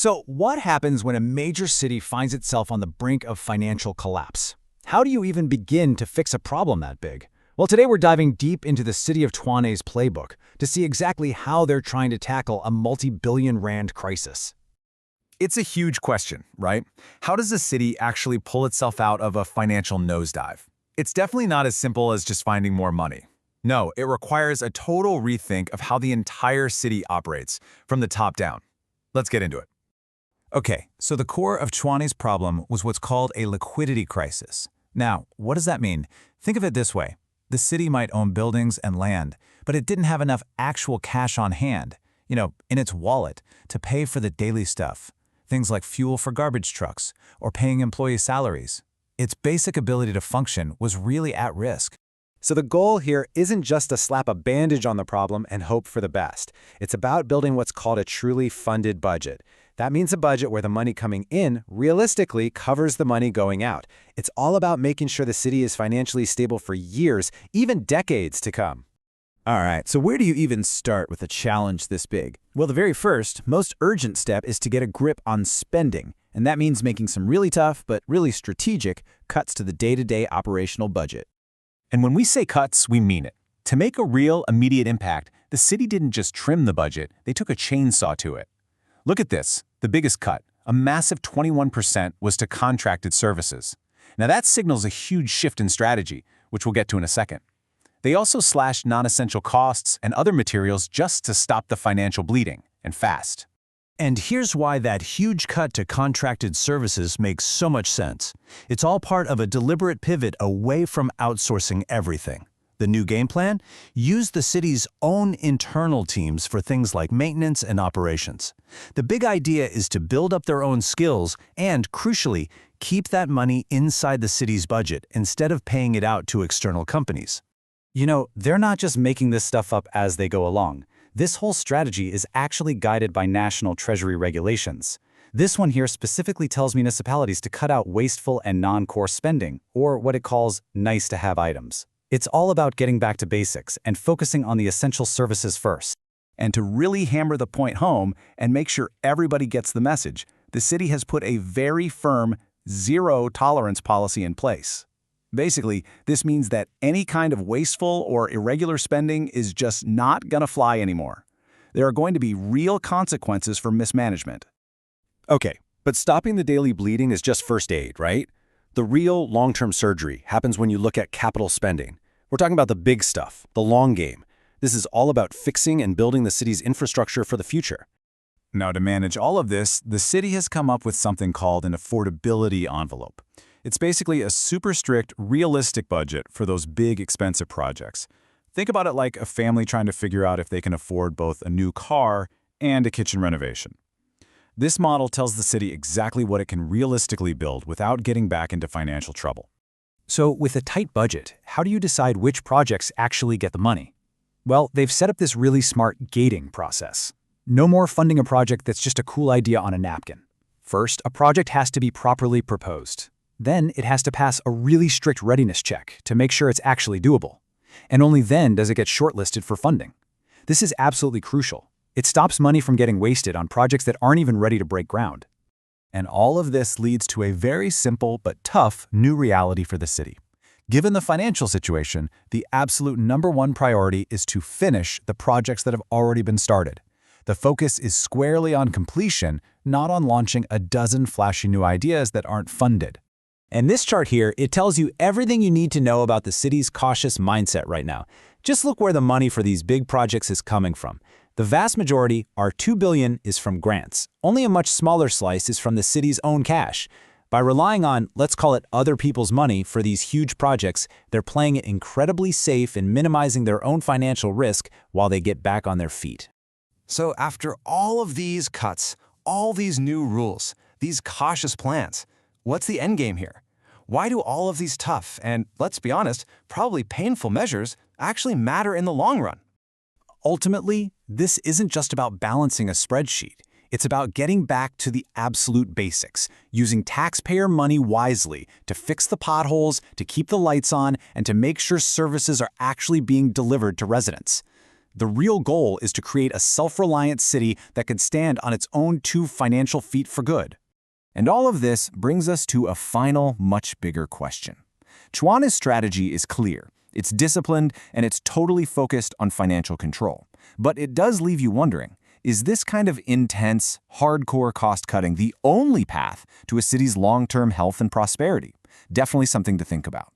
So, what happens when a major city finds itself on the brink of financial collapse? How do you even begin to fix a problem that big? Well, today we're diving deep into the city of Tshwane's playbook to see exactly how they're trying to tackle a multi-billion rand crisis. It's a huge question, right? How does a city actually pull itself out of a financial nosedive? It's definitely not as simple as just finding more money. No, it requires a total rethink of how the entire city operates, from the top down. Let's get into it. Okay, so the core of Tshwane's problem was what's called a liquidity crisis. Now, what does that mean? Think of it this way. The city might own buildings and land, but it didn't have enough actual cash on hand, in its wallet, to pay for the daily stuff. Things like fuel for garbage trucks or paying employee salaries. Its basic ability to function was really at risk. So the goal here isn't just to slap a bandage on the problem and hope for the best. It's about building what's called a truly funded budget. That means a budget where the money coming in realistically covers the money going out. It's all about making sure the city is financially stable for years, even decades to come. All right, so where do you even start with a challenge this big? Well, the very first, most urgent step is to get a grip on spending. And that means making some really tough, but really strategic, cuts to the day-to-day operational budget. And when we say cuts, we mean it. To make a real, immediate impact, the city didn't just trim the budget, they took a chainsaw to it. Look at this, the biggest cut, a massive 21% was to contracted services. Now that signals a huge shift in strategy, which we'll get to in a second. They also slashed non-essential costs and other materials just to stop the financial bleeding, and fast. And here's why that huge cut to contracted services makes so much sense. It's all part of a deliberate pivot away from outsourcing everything. The new game plan? Use the city's own internal teams for things like maintenance and operations. The big idea is to build up their own skills and, crucially, keep that money inside the city's budget instead of paying it out to external companies. They're not just making this stuff up as they go along. This whole strategy is actually guided by national treasury regulations. This one here specifically tells municipalities to cut out wasteful and non-core spending, or what it calls nice-to-have items. It's all about getting back to basics and focusing on the essential services first. And to really hammer the point home and make sure everybody gets the message, the city has put a very firm zero-tolerance policy in place. Basically, this means that any kind of wasteful or irregular spending is just not going to fly anymore. There are going to be real consequences for mismanagement. Okay, but stopping the daily bleeding is just first aid, right? The real long-term surgery happens when you look at capital spending. We're talking about the big stuff, the long game. This is all about fixing and building the city's infrastructure for the future. Now, to manage all of this, the city has come up with something called an affordability envelope. It's basically a super strict, realistic budget for those big, expensive projects. Think about it like a family trying to figure out if they can afford both a new car and a kitchen renovation. This model tells the city exactly what it can realistically build without getting back into financial trouble. So, with a tight budget, how do you decide which projects actually get the money? Well, they've set up this really smart gating process. No more funding a project that's just a cool idea on a napkin. First, a project has to be properly proposed. Then it has to pass a really strict readiness check to make sure it's actually doable. And only then does it get shortlisted for funding. This is absolutely crucial. It stops money from getting wasted on projects that aren't even ready to break ground. And all of this leads to a very simple but tough new reality for the city. Given the financial situation, the absolute #1 priority is to finish the projects that have already been started. The focus is squarely on completion, not on launching a dozen flashy new ideas that aren't funded. And this chart here, it tells you everything you need to know about the city's cautious mindset right now. Just look where the money for these big projects is coming from. The vast majority, our $2 billion, is from grants. Only a much smaller slice is from the city's own cash. By relying on, let's call it other people's money for these huge projects, they're playing it incredibly safe and minimizing their own financial risk while they get back on their feet. So after all of these cuts, all these new rules, these cautious plans, what's the end game here? Why do all of these tough and, let's be honest, probably painful measures actually matter in the long run? Ultimately, this isn't just about balancing a spreadsheet. It's about getting back to the absolute basics, using taxpayer money wisely to fix the potholes, to keep the lights on, and to make sure services are actually being delivered to residents. The real goal is to create a self-reliant city that can stand on its own 2 financial feet for good. And all of this brings us to a final, much bigger question. Tshwane's strategy is clear. It's disciplined, and it's totally focused on financial control. But it does leave you wondering, is this kind of intense, hardcore cost-cutting the only path to a city's long-term health and prosperity? Definitely something to think about.